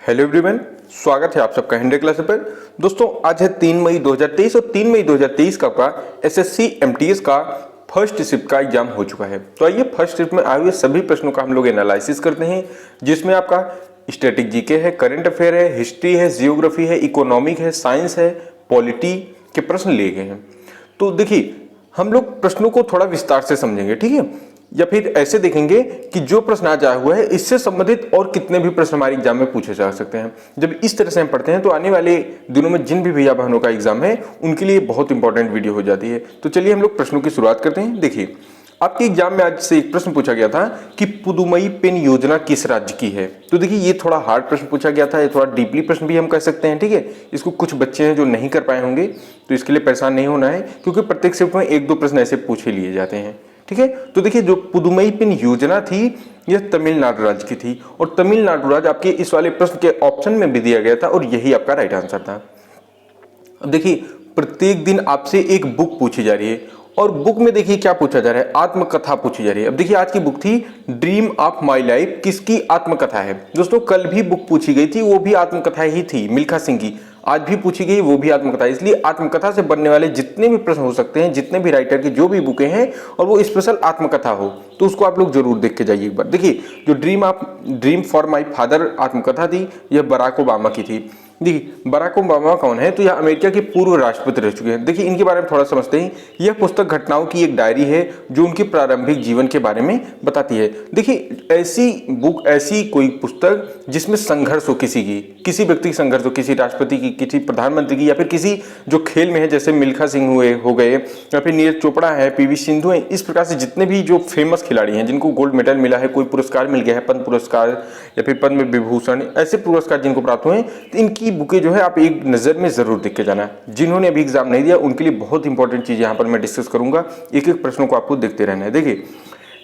Hello everyone, स्वागत है आप सबका हिंदी क्लास पर। दोस्तों आज है 3 मई 2023 और 3 मई 2023 का आपका एसएससी एमटीएस का फर्स्ट शिफ्ट का एग्जाम हो चुका है। तो आइए फर्स्ट शिफ्ट में आए हुए सभी प्रश्नों का हम लोग एनालिसिस करते हैं, जिसमें आपका स्टैटिक जीके है, करंट अफेयर है, हिस्ट्री है, जियोग्राफी है, इकोनॉमिक है, साइंस है, पॉलिटी के प्रश्न लिए गए हैं। तो देखिए हम लोग प्रश्नों को थोड़ा विस्तार से समझेंगे, ठीक है, या फिर ऐसे देखेंगे कि जो प्रश्न आज आया हुआ है इससे संबंधित और कितने भी प्रश्न हमारे एग्जाम में पूछे जा सकते हैं। जब इस तरह से हम पढ़ते हैं तो आने वाले दिनों में जिन भी भैया बहनों का एग्जाम है उनके लिए बहुत इंपॉर्टेंट वीडियो हो जाती है। तो चलिए हम लोग प्रश्नों की शुरुआत करते हैं। देखिए आपके एग्जाम में आज से एक प्रश्न पूछा गया था कि पुदुमई पेन योजना किस राज्य की है। तो देखिए ये थोड़ा हार्ड प्रश्न पूछा गया था, ये थोड़ा डीपली प्रश्न भी हम कह सकते हैं, ठीक है। इसको कुछ बच्चे हैं जो नहीं कर पाए होंगे तो इसके लिए परेशान नहीं होना है, क्योंकि प्रत्येक शिफ्ट में एक दो प्रश्न ऐसे पूछे लिए जाते हैं, ठीक है। तो देखिए जो पुदुमई पेन योजना थी यह तमिलनाडु राज्य की थी, और तमिलनाडु राज्य आपके इस वाले प्रश्न के ऑप्शन में भी दिया गया था और यही आपका राइट आंसर था। अब देखिए प्रत्येक दिन आपसे एक बुक पूछी जा रही है और बुक में देखिए क्या पूछा जा रहा है, आत्मकथा पूछी जा रही है। अब देखिए आज की बुक थी ड्रीम ऑफ माई लाइफ, किसकी आत्मकथा है। दोस्तों कल भी बुक पूछी गई थी, वो भी आत्मकथा ही थी, मिल्खा सिंह की। आज भी पूछी गई वो भी आत्मकथा, इसलिए आत्मकथा से बनने वाले जितने भी प्रश्न हो सकते हैं, जितने भी राइटर की जो भी बुकें हैं और वो स्पेशल आत्मकथा हो, तो उसको आप लोग जरूर देख के जाइए एक बार। देखिए जो ड्रीम फॉर माई फादर आत्मकथा थी यह बराक ओबामा की थी। देखिए बराक ओबामा कौन है, तो यह अमेरिका के पूर्व राष्ट्रपति रह चुके हैं। देखिए इनके बारे में थोड़ा समझते हैं। यह पुस्तक घटनाओं की एक डायरी है जो उनके प्रारंभिक जीवन के बारे में बताती है। देखिए ऐसी बुक, ऐसी कोई पुस्तक जिसमें संघर्ष हो, किसी व्यक्ति की संघर्ष हो, किसी राष्ट्रपति की, किसी प्रधानमंत्री की, या फिर किसी जो खेल में है जैसे मिल्खा सिंह हो गए, या फिर नीरज चोपड़ा है, पीवी सिंधु है, इस प्रकार से जितने भी जो फेमस खिलाड़ी हैं जिनको गोल्ड मेडल मिला है, कोई पुरस्कार मिल गया है, पद्म पुरस्कार या फिर पद्म विभूषण, ऐसे पुरस्कार जिनको प्राप्त हुए, तो इनकी बुकें जो है आप एक नज़र में जरूर देख के जाना। जिन्होंने अभी एग्जाम नहीं दिया उनके लिए बहुत इंपॉर्टेंट चीज यहाँ पर मैं डिस्कस करूंगा, एक एक प्रश्नों को आपको देखते रहना है। देखिए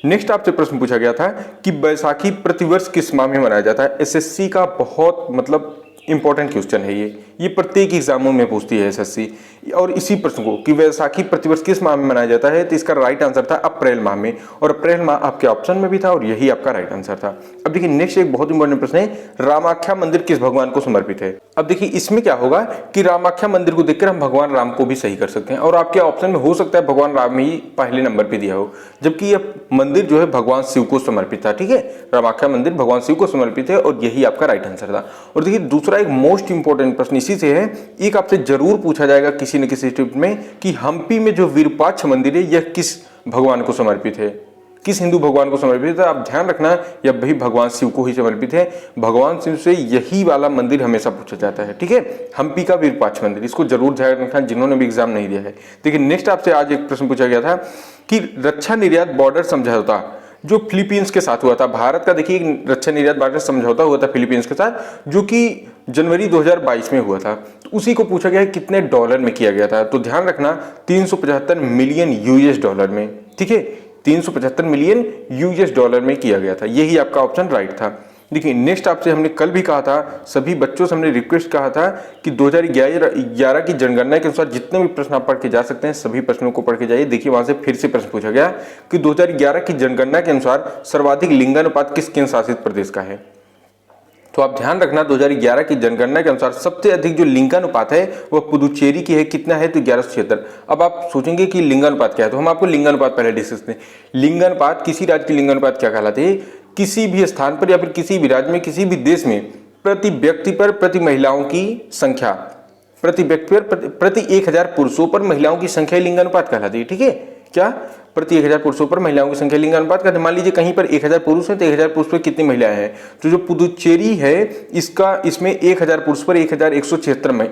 नेक्स्ट आपसे प्रश्न पूछा गया था कि बैसाखी प्रतिवर्ष किस माह में मनाया जाता है। एसएससी का बहुत मतलब इंपॉर्टेंट क्वेश्चन है ये प्रत्येक एग्जामों में पूछती है एसएससी। और इसी प्रश्न को कि वैसाखी प्रतिवर्ष किस माह में मनाया जाता है, तो इसका राइट आंसर था अप्रैल माह में, और अप्रैल माह आपके ऑप्शन में भी था और यही आपका राइट आंसर था। अब देखिए नेक्स्ट एक बहुत इंपॉर्टेंट प्रश्न है, रामाख्या मंदिर किस भगवान को समर्पित है। अब देखिए इसमें क्या होगा कि रामाख्या मंदिर को देखकर हम भगवान राम को भी सही कर सकते हैं, और आपके ऑप्शन में हो सकता है भगवान राम ही पहले नंबर पर दिया हो, जबकि यह मंदिर जो है भगवान शिव को समर्पित था, ठीक है। रामाख्या मंदिर भगवान शिव को समर्पित है और यही आपका राइट आंसर था। और देखिए दूसरा एक मोस्ट इंपॉर्टेंट प्रश्न इसी से है, एक आपसे जरूर पूछा जाएगा किसी न किसी स्टेप में कि हम्पी में जो विरूपाक्ष मंदिर है यह किस भगवान को समर्पित है, किस हिंदू भगवान को समर्पित है। आप ध्यान रखना यह भी भगवान शिव को ही समर्पित है। भगवान शिव से यही वाला मंदिर हमेशा पूछा जाता है, ठीक है, हम्पी का विरूपाक्ष मंदिर, इसको जरूर ध्यान रखना जिन्होंने भी एग्जाम नहीं दिया है। देखिए नेक्स्ट आपसे आज एक प्रश्न पूछा गया था कि रक्षा निर्यात बॉर्डर समझौता जो फिलीपींस के साथ हुआ था, भारत का देखिए रक्षा निर्यात बॉर्डर समझौता हुआ था फिलीपींस के साथ, जो कि जनवरी 2022 में हुआ था। तो उसी को पूछा गया है कितने डॉलर में किया गया था। तो ध्यान रखना 375 मिलियन यूएस डॉलर में, ठीक है, 375 मिलियन यूएस डॉलर में किया गया था, यही आपका ऑप्शन राइट था। देखिए नेक्स्ट आपसे हमने कल भी कहा था, सभी बच्चों से हमने रिक्वेस्ट कहा था कि 2011 की जनगणना के अनुसार जितने भी प्रश्न आप पढ़ के जा सकते हैं सभी प्रश्नों को पढ़ के जाइए। देखिए वहां से फिर से प्रश्न पूछा गया कि 2011 की जनगणना के अनुसार सर्वाधिक लिंगानुपात किस केंद्र शासित प्रदेश का है। तो आप ध्यान रखना 2011 की जनगणना के अनुसार सबसे अधिक जो लिंगानुपात है वह पुदुचेरी की है, कितना है, तो 1176। अब आप सोचेंगे कि लिंगानुपात क्या है, तो हम आपको लिंगानुपात पहले डिस्कस करते हैं। लिंगानुपात, किसी राज्य की लिंगानुपात क्या कहलाती है, किसी भी स्थान पर या फिर किसी भी राज्य में, किसी भी देश में प्रति व्यक्ति पर प्रति महिलाओं की संख्या, प्रति व्यक्ति पर प्रति 1000 पुरुषों पर महिलाओं की संख्या लिंगानुपात कहलाती है, ठीक है। क्या, प्रति 1000 पुरुषों पर महिलाओं की संख्या लिंगानुपात का। मान लीजिए कहीं पर 1000 पुरुष हैं तो 1000 पुरुष पर कितनी महिलाएं हैं, तो जो पुदुचेरी है इसमें 1000 पुरुष पर 1176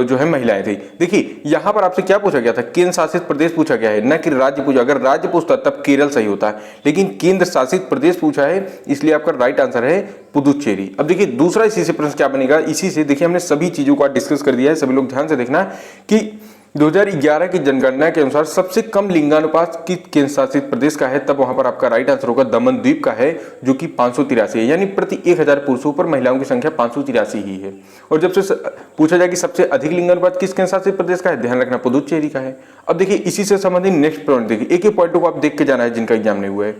जो है महिलाएं थी। देखिए यहां पर आपसे क्या पूछा गया था, केंद्र शासित प्रदेश पूछा गया है, न कि राज्य पूछा। अगर राज्य पूछता तब केरल सही होता है, लेकिन केंद्र शासित प्रदेश पूछा है, इसलिए आपका राइट आंसर है पुदुचेरी। अब देखिए दूसरा इसी से प्रश्न क्या बनेगा, इसी से देखिए हमने सभी चीजों को डिस्कस कर दिया है, सभी लोग ध्यान से देखना कि 2011 की जनगणना के अनुसार सबसे कम लिंगानुपात किस केंद्र शासित प्रदेश का है, तब वहां पर आपका राइट आंसर होगा दमन द्वीप का है, जो कि 583 है, यानी प्रति 1000 पुरुषों पर महिलाओं की संख्या 583 ही है। और जब से पूछा जाए कि सबसे अधिक लिंगानुपात किस केंद्र शासित प्रदेश का है, ध्यान रखना पुदुचेरी का है। अब देखिए इसी से संबंधित नेक्स्ट पॉइंट देखिए, एक एक पॉइंट को आप देख के जाना है जिनका एग्जाम नहीं हुआ है।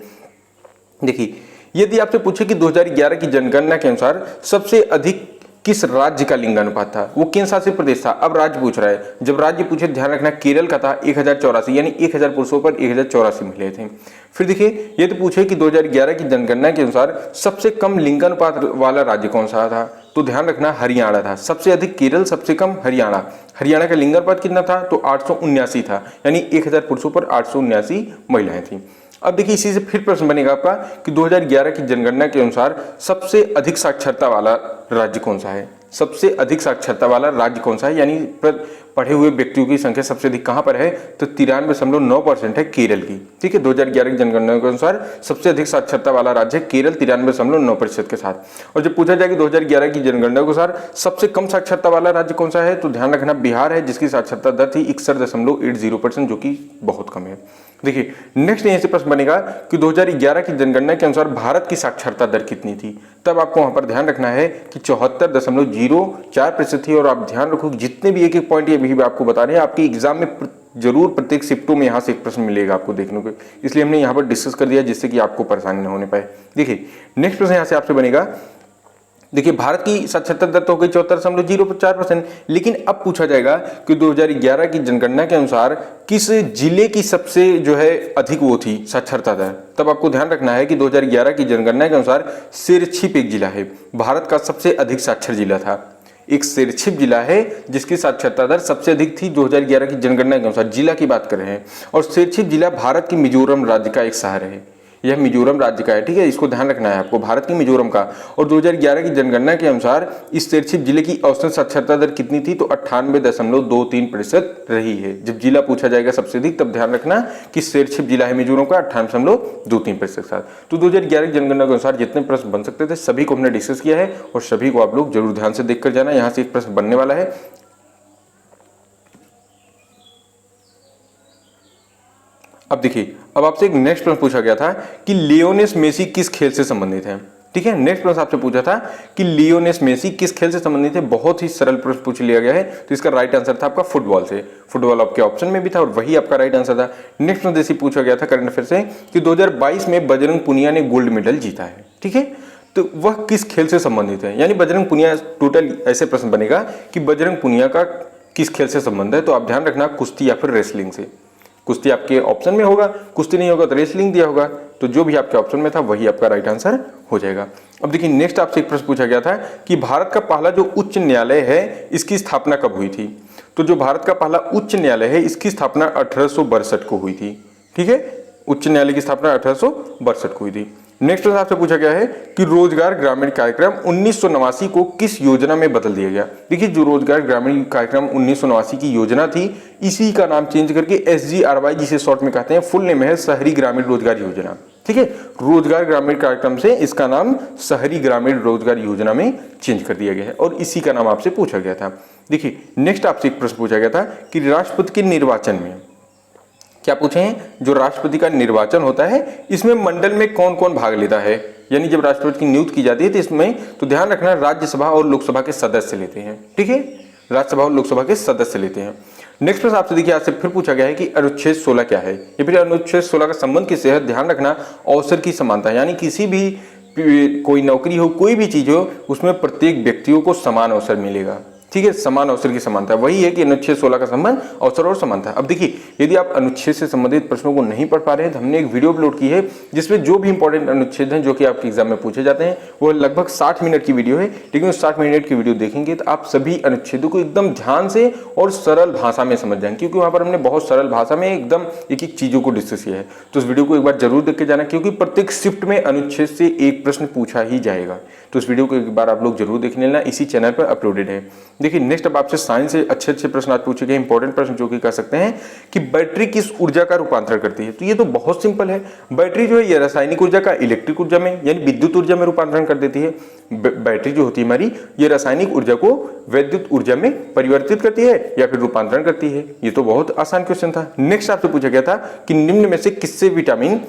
देखिए यदि आपसे पूछे कि 2011 की जनगणना के अनुसार सबसे अधिक किस राज्य का लिंगानुपात था, वो केंद्र शासित प्रदेश था। अब राज्य पूछ रहा है, जब राज्य पूछे ध्यान रखना केरल का था 1084, यानी 1000 पुरुषों पर 1084 महिलाएं थी। फिर देखिए ये तो पूछे कि 2011 की जनगणना के अनुसार सबसे कम लिंगानुपात वाला राज्य कौन सा था, तो ध्यान रखना हरियाणा था। सबसे अधिक केरल, सबसे कम हरियाणा। हरियाणा का लिंगानुपात कितना था, तो 879 था, यानी 1000 पुरुषों पर 879 महिलाएं थी। अब देखिए इसी से फिर प्रश्न बनेगा आपका कि 2011 की जनगणना के अनुसार सबसे अधिक साक्षरता वाला राज्य कौन सा है। सबसे अधिक साक्षरता वाला राज्य कौन सा है, यानी पढ़े हुए व्यक्तियों की संख्या सबसे अधिक कहां पर है, तो 93.9% है केरल की। ठीक है, 2011 की जनगणना के अनुसार सबसे अधिक साक्षरता वाला राज्य है केरल 93.9% के साथ। और जब पूछा जाए कि 2011 की जनगणना के अनुसार सबसे कम साक्षरता वाला राज्य कौन सा है, तो ध्यान रखना बिहार है, जिसकी साक्षरता दर थी 61.80%, जो कि बहुत कम है। देखिए नेक्स्ट यहीं से प्रश्न बनेगा कि 2011 की जनगणना के अनुसार भारत की साक्षरता दर कितनी थी, तब आपको वहां पर ध्यान रखना है कि 74.04% थी। और आप ध्यान रखो जितने भी एक एक पॉइंट ये भी आपको बता रहे हैं, आपके एग्जाम में जरूर प्रत्येक शिफ्टों में यहाँ से एक प्रश्न मिलेगा आपको देखने को, इसलिए हमने यहाँ पर डिस्कस कर दिया जिससे कि आपको परेशानी न होने पाए। देखिए नेक्स्ट प्रश्न यहाँ से आपसे बनेगा, देखिए भारत की साक्षरता दर तो हो गई 74.04%, लेकिन अब पूछा जाएगा कि 2011 की जनगणना के अनुसार किस जिले की सबसे जो है अधिक वो थी साक्षरता दर। तब आपको ध्यान रखना है कि 2011 की जनगणना के अनुसार सिरछिप एक जिला है, भारत का सबसे अधिक साक्षर जिला था। एक सिरछिप जिला है जिसकी साक्षरता दर सबसे अधिक थी 2011 की जनगणना के अनुसार, जिला की बात कर रहे हैं। और सिरछिप जिला भारत की मिजोरम राज्य का एक शहर है, यह मिजोरम राज्य का है। ठीक है, इसको ध्यान रखना है आपको, भारत की मिजोरम का। और 2011 की जनगणना के अनुसार इस सिरछिप जिले की औसत साक्षरता दर कितनी थी, तो 98.23% रही है। जब जिला पूछा जाएगा सबसे अधिक, तब ध्यान रखना कि सिरछिप जिला है मिजोरम का 98.23% के साथ। तो 2011 की जनगणना के अनुसार जितने प्रश्न बन सकते थे सभी को हमने डिस्कस किया है, और सभी को आप लोग जरूर ध्यान से देख कर जाना। यहाँ से एक प्रश्न बनने वाला है। अब देखिए, अब आपसे एक नेक्स्ट प्रश्न पूछा गया था कि लियोनेल मेसी किस खेल से संबंधित है। ठीक है, नेक्स्ट प्रश्न आपसे पूछा था कि लियोनेल मेसी किस खेल से संबंधित है। बहुत ही सरल प्रश्न पूछ लिया गया है, तो इसका राइट आंसर था आपका फुटबॉल से। फुटबॉल आपके ऑप्शन में भी था और वही आपका राइट आंसर था। नेक्स्ट प्रश्न जैसे पूछा गया था करंट अफेयर से कि 2022 में बजरंग पुनिया ने गोल्ड मेडल जीता है। ठीक है, तो वह किस खेल से संबंधित है, यानी बजरंग पुनिया, टोटल ऐसे प्रश्न बनेगा कि बजरंग पुनिया का किस खेल से संबंध है। तो आप ध्यान रखना कुश्ती या फिर रेसलिंग से। कुश्ती आपके ऑप्शन में होगा, कुश्ती नहीं होगा तो रेसलिंग दिया होगा, तो जो भी आपके ऑप्शन में था वही आपका राइट आंसर हो जाएगा। अब देखिए नेक्स्ट आपसे एक प्रश्न पूछा गया था कि भारत का पहला जो उच्च न्यायालय है इसकी स्थापना कब हुई थी। तो जो भारत का पहला उच्च न्यायालय है इसकी स्थापना 1862 को हुई थी। ठीक है, उच्च न्यायालय की स्थापना 1862 को हुई थी। नेक्स्ट प्रश्न आपसे पूछा गया है कि रोजगार ग्रामीण कार्यक्रम 1989 को किस योजना में बदल दिया गया। देखिए जो रोजगार ग्रामीण कार्यक्रम 1989 की योजना थी, इसी का नाम चेंज करके SGRY जिसे शॉर्ट में कहते हैं, फुल नेम है शहरी ग्रामीण रोजगार योजना। ठीक है, रोजगार ग्रामीण कार्यक्रम से इसका नाम शहरी ग्रामीण रोजगार योजना में चेंज कर दिया गया है, और इसी का नाम आपसे पूछा गया था। देखिए नेक्स्ट आपसे एक प्रश्न पूछा गया था कि राष्ट्रपति के निर्वाचन में क्या पूछे हैं, जो राष्ट्रपति का निर्वाचन होता है इसमें मंडल में कौन कौन भाग लेता है। यानी जब राष्ट्रपति की नियुक्ति की जाती है तो इसमें तो ध्यान रखना राज्यसभा और लोकसभा के सदस्य लेते हैं। ठीक है, राज्यसभा और लोकसभा के सदस्य लेते हैं। नेक्स्ट प्रश्न आपसे देखिए, आपसे फिर पूछा गया है कि अनुच्छेद 16 क्या है, या फिर अनुच्छेद 16 का संबंध किससे है। ध्यान रखना अवसर की समानता, यानी किसी भी कोई नौकरी हो, कोई भी चीज हो, उसमें प्रत्येक व्यक्तियों को समान अवसर मिलेगा। ठीक है, समान अवसर की समानता, वही है कि अनुच्छेद 16 का संबंध अवसर और समानता। अब देखिए यदि आप अनुच्छेद से संबंधित प्रश्नों को नहीं पढ़ पा रहे हैं तो हमने एक वीडियो अपलोड की है जिसमें जो भी इंपॉर्टेंट अनुच्छेद हैं जो कि आपके एग्जाम में पूछे जाते हैं, वो लगभग 60 मिनट की वीडियो है। लेकिन उस 60 मिनट की वीडियो देखेंगे तो आप सभी अनुच्छेदों को एकदम ध्यान से और सरल भाषा में समझ जाएंगे, क्योंकि वहां पर हमने बहुत सरल भाषा में एकदम एक एक चीजों को डिस्कस किया है। तो उस वीडियो को एक बार जरूर देख के जाना, क्योंकि प्रत्येक शिफ्ट में अनुच्छेद से एक प्रश्न पूछा ही जाएगा। तो उस वीडियो को एक बार आप लोग जरूर देख लेना, इसी चैनल पर अपलोडेड है। देखिए नेक्स्ट अब आपसे साइंस से अच्छे अच्छे प्रश्न आज पूछे गए, इंपॉर्टेंट प्रश्न जो कि कह सकते हैं कि बैटरी किस ऊर्जा का रूपांतरण करती है। तो ये तो बहुत सिंपल है, बैटरी जो है ये रासायनिक ऊर्जा का इलेक्ट्रिक ऊर्जा में यानी विद्युत ऊर्जा में रूपांतरण कर देती है। बैटरी जो होती है हमारी, ये रासायनिक ऊर्जा को वैद्युत ऊर्जा में परिवर्तित करती है या फिर रूपांतरण करती है। ये तो बहुत आसान क्वेश्चन था। नेक्स्ट आपसे पूछा गया था कि निम्न में से किससे विटामिन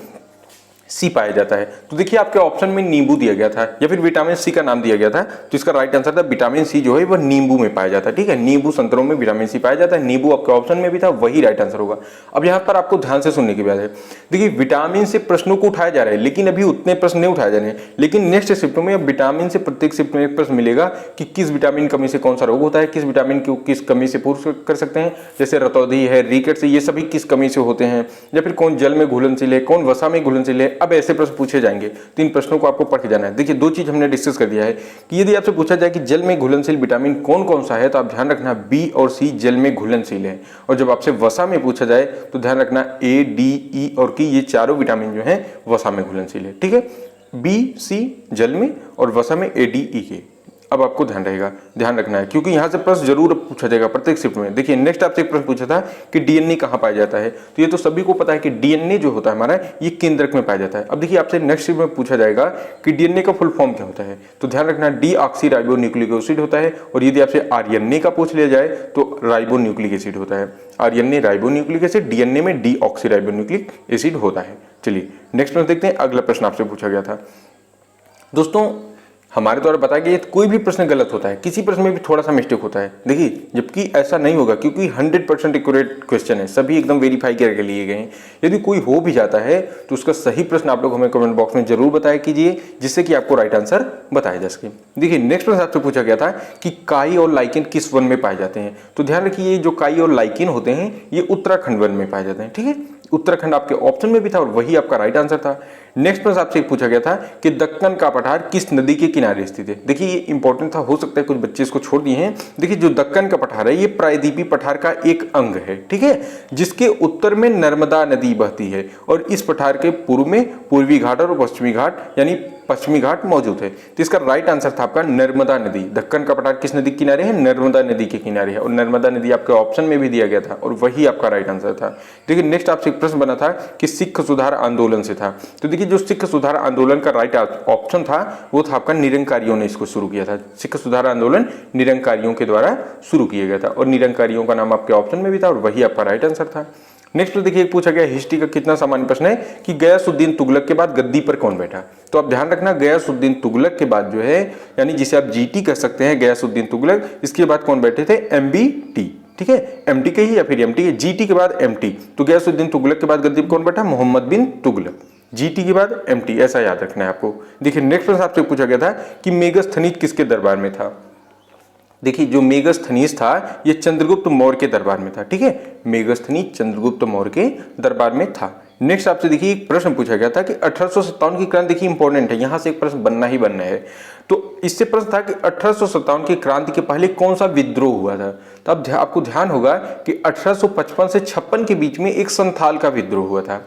सी पाया जाता है। तो देखिए आपके ऑप्शन में नींबू दिया गया था या फिर विटामिन सी का नाम दिया गया था, तो इसका राइट आंसर था विटामिन सी जो है वह नींबू में पाया जाता है। ठीक है, नींबू संतरों में विटामिन सी पाया जाता है, नींबू आपके ऑप्शन में भी था, वही राइट आंसर होगा। अब यहाँ पर आपको ध्यान से सुनने की बात है, देखिए विटामिन से प्रश्नों को उठाया जा रहा है, लेकिन अभी उतने प्रश्न नहीं उठाए जा रहे हैं, लेकिन नेक्स्ट शिफ्ट में अब विटामिन से प्रत्येक शिफ्ट में एक प्रश्न मिलेगा कि किस विटामिन कमी से कौन सा रोग होता है, किस विटामिन को किस कमी से पूर्ण कर सकते हैं, जैसे रतौंधी है, रिकेट्स, ये सभी किस कमी से होते हैं, या फिर कौन जल में घुलनशील है, कौन वसा में घुलनशील है। अब ऐसे प्रश्न पूछे जाएंगे, तो इन प्रश्नों को आपको पढ़ के जाना है। देखिए दो चीज हमने डिस्कस कर दिया है कि यदि आपसे पूछा जाए कि जल में घुलनशील विटामिन कौन कौन सा है, तो आप ध्यान रखना बी और सी जल में घुलनशील है, और जब आपसे वसा में पूछा जाए तो ध्यान रखना ए, डी, ई और की, ये चारों विटामिन जो है वसा में घुलनशील है। ठीक है, बी सी जल में और वसा में ए, डी, ई के। अब आपको ध्यान रखना है, क्योंकि यहां से प्रश्न जरूर पूछा जाएगा प्रत्येक शिफ्ट में। देखिए नेक्स्ट आपसे एक प्रश्न पूछा था कि डीएनए कहां पाया जाता है, तो ये तो सभी को पता है कि डीएनए जो होता है हमारा ये केंद्रक में पाया जाता है। अब देखिए आपसे नेक्स्ट शिफ्ट में पूछा जाएगा कि डीएनए का फुल फॉर्म क्या होता है, तो ध्यान रखना डीऑक्सी राइबो न्यूक्लिक एसिड होता है, और यदि आपसे आरएनए का पूछ लिया जाए तो राइबो न्यूक्लिक एसिड होता है। RNA ribo nucleic acid, DNA में डीऑक्सी राइबो न्यूक्लिक एसिड होता है। चलिए नेक्स्ट प्रश्न देखते हैं। अगला प्रश्न आपसे पूछा गया था दोस्तों, हमारे द्वारा बताया गया कोई भी प्रश्न गलत होता है, किसी प्रश्न में भी थोड़ा सा मिस्टेक होता है। देखिए जबकि ऐसा नहीं होगा, क्योंकि 100% एक्यूरेट क्वेश्चन है, सभी एकदम वेरीफाई करके लिए गए हैं। यदि कोई हो भी जाता है तो उसका सही प्रश्न आप लोग हमें कमेंट बॉक्स में जरूर बताया कीजिए, जिससे कि आपको राइट आंसर बताया जा सके। देखिए नेक्स्ट प्रश्न आपसे पूछा गया था कि काई और लाइकेन किस वन में पाए जाते हैं, तो ध्यान रखिए जो काई और लाइकेन होते हैं ये उत्तराखंड वन में पाए जाते हैं। ठीक है, उत्तराखंड आपके ऑप्शन में भी था और वही आपका राइट आंसर था। नेक्स्ट प्रश्न आपसे पूछा गया था कि दक्कन का पठार किस नदी के किनारे स्थित है। देखिए ये इंपॉर्टेंट था, हो सकता है कुछ बच्चे इसको छोड़ दिए हैं। देखिए जो दक्कन का पठार है ये प्रायद्वीपीय पठार का एक अंग है, ठीक है, जिसके उत्तर में नर्मदा नदी बहती है, और इस पठार के पूर्व में पूर्वी घाट और पश्चिमी घाट यानी पश्चिमी घाट मौजूद है। तो इसका राइट आंसर था आपका नर्मदा नदी। दक्कन का पठार किस नदी के किनारे है, नर्मदा नदी के किनारे है, और नर्मदा नदी आपके ऑप्शन में भी दिया गया था और वही आपका राइट आंसर था। देखिए नेक्स्ट आपसे एक प्रश्न बना था कि सिख सुधार आंदोलन से था, तो देखिए जो सिख सुधार आंदोलन का राइट ऑप्शन था वो था आपका निरंकारियों ने इसको शुरू किया था। सिख सुधार आंदोलन निरंकारियों के द्वारा शुरू किया गया था, और निरंकारियों का नाम आपके ऑप्शन में भी था और वही आपका राइट आंसर था। नेक्स्ट देखिए पूछा गया हिस्ट्री का कितना सामान्य प्रश्न है कि गयासुद्दीन तुगलक के बाद गद्दी पर कौन बैठा। तो आप ध्यान रखना गयासुद्दीन तुगलक के बाद जो है, यानी जिसे आप जीटी कह सकते हैं, गयासुद्दीन तुगलक, इसके बाद कौन बैठे थे, एमबीटी। ठीक है, एमटी के ही या फिर एमटी, जीटी के बाद एमटी, तो गयासुद्दीन तुगलक के बाद गद्दी पर कौन बैठा, मोहम्मद बिन तुगलक। जीटी के बाद एमटी, ऐसा याद रखना है आपको। देखिए नेक्स्ट प्रश्न आपसे पूछा गया था कि मेगस्थनीज किसके दरबार में था। देखिए जो मेगस्थनीज था ये चंद्रगुप्त मौर्य के दरबार में था। ठीक है, मेगस्थनीज चंद्रगुप्त मौर्य के दरबार में था। नेक्स्ट आपसे देखिए एक प्रश्न पूछा गया था कि 1857 की क्रांति, देखिए इंपॉर्टेंट है, यहां से एक प्रश्न बनना ही बनना है। तो इससे प्रश्न था कि 1857 की क्रांति के पहले कौन सा विद्रोह हुआ था। तो अब आपको ध्यान होगा कि 1855 से 56 के बीच में एक संथाल का विद्रोह हुआ था।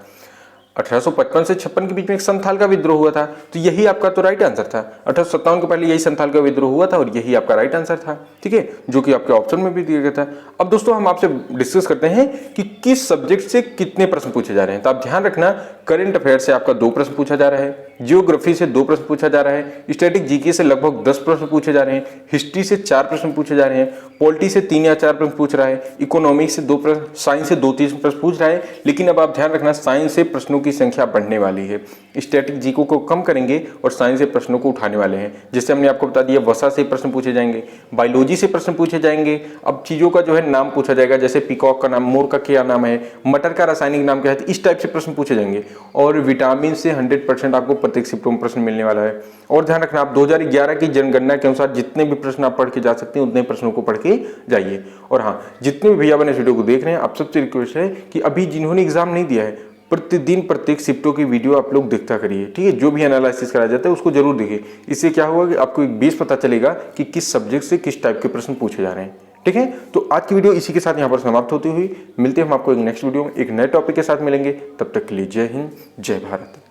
1855 से 56 के बीच में एक संथाल का विद्रोह हुआ था, तो यही आपका तो राइट आंसर था। 1857 के पहले यही संथाल का विद्रोह हुआ था और यही आपका राइट आंसर था। ठीक है, जो कि आपके ऑप्शन में भी दिया गया था। अब दोस्तों हम आपसे डिस्कस करते हैं कि किस सब्जेक्ट से कितने प्रश्न पूछे जा रहे हैं। तो आप ध्यान रखना करंट अफेयर से आपका 2 प्रश्न पूछा जा रहा है, जियोग्राफी से 2 प्रश्न पूछा जा रहा है, स्टैटिक जीके से लगभग 10 प्रश्न पूछे जा रहे हैं, हिस्ट्री से 4 प्रश्न पूछे जा रहे हैं, पॉलिटी से 3 या 4 प्रश्न पूछ रहा है, इकोनॉमिक्स से 2 प्रश्न, साइंस से 2-3 प्रश्न पूछ रहा है। लेकिन अब आप ध्यान रखना साइंस से प्रश्नों की संख्या बढ़ने वाली है, स्टैटिक जीको को कम करेंगे और साइंस से प्रश्नों को उठाने वाले हैं। जैसे हमने आपको बता दिया वसा से प्रश्न पूछे जाएंगे, बायोलॉजी से प्रश्न पूछे जाएंगे। अब चीजों का जो है नाम पूछा जाएगा, जैसे पीकॉक का नाम, मोर का क्या नाम है, मटर का रासायनिक नाम क्या है, इस टाइप से प्रश्न पूछे जाएंगे। और विटामिन से 100% आपको प्रत्येक शिफ्टों में प्रश्न मिलने वाला है। और ध्यान रखना आप 2011 की जनगणना के अनुसार जितने भी प्रश्न आप पढ़ के जा सकते हैं उतने प्रश्नों को पढ़ के जाइए। और हाँ, जितने भी भैया बने इस वीडियो को देख रहे हैं, आप सबसे रिक्वेस्ट है कि अभी जिन्होंने एग्जाम नहीं दिया है, प्रतिदिन प्रत्येक शिफ्टों की वीडियो आप लोग देखता करिए। ठीक है, जो भी एनालिसिस कराया जाता है उसको जरूर देखिए। इससे क्या होगा कि आपको एक बेस पता चलेगा कि किस सब्जेक्ट से किस टाइप के प्रश्न पूछे जा रहे हैं। ठीक है, तो आज की वीडियो इसी के साथ यहाँ पर समाप्त होती हुई मिलते हैं हम आपको एक नेक्स्ट वीडियो में एक नए टॉपिक के साथ मिलेंगे। तब तक के लिए जय हिंद, जय भारत।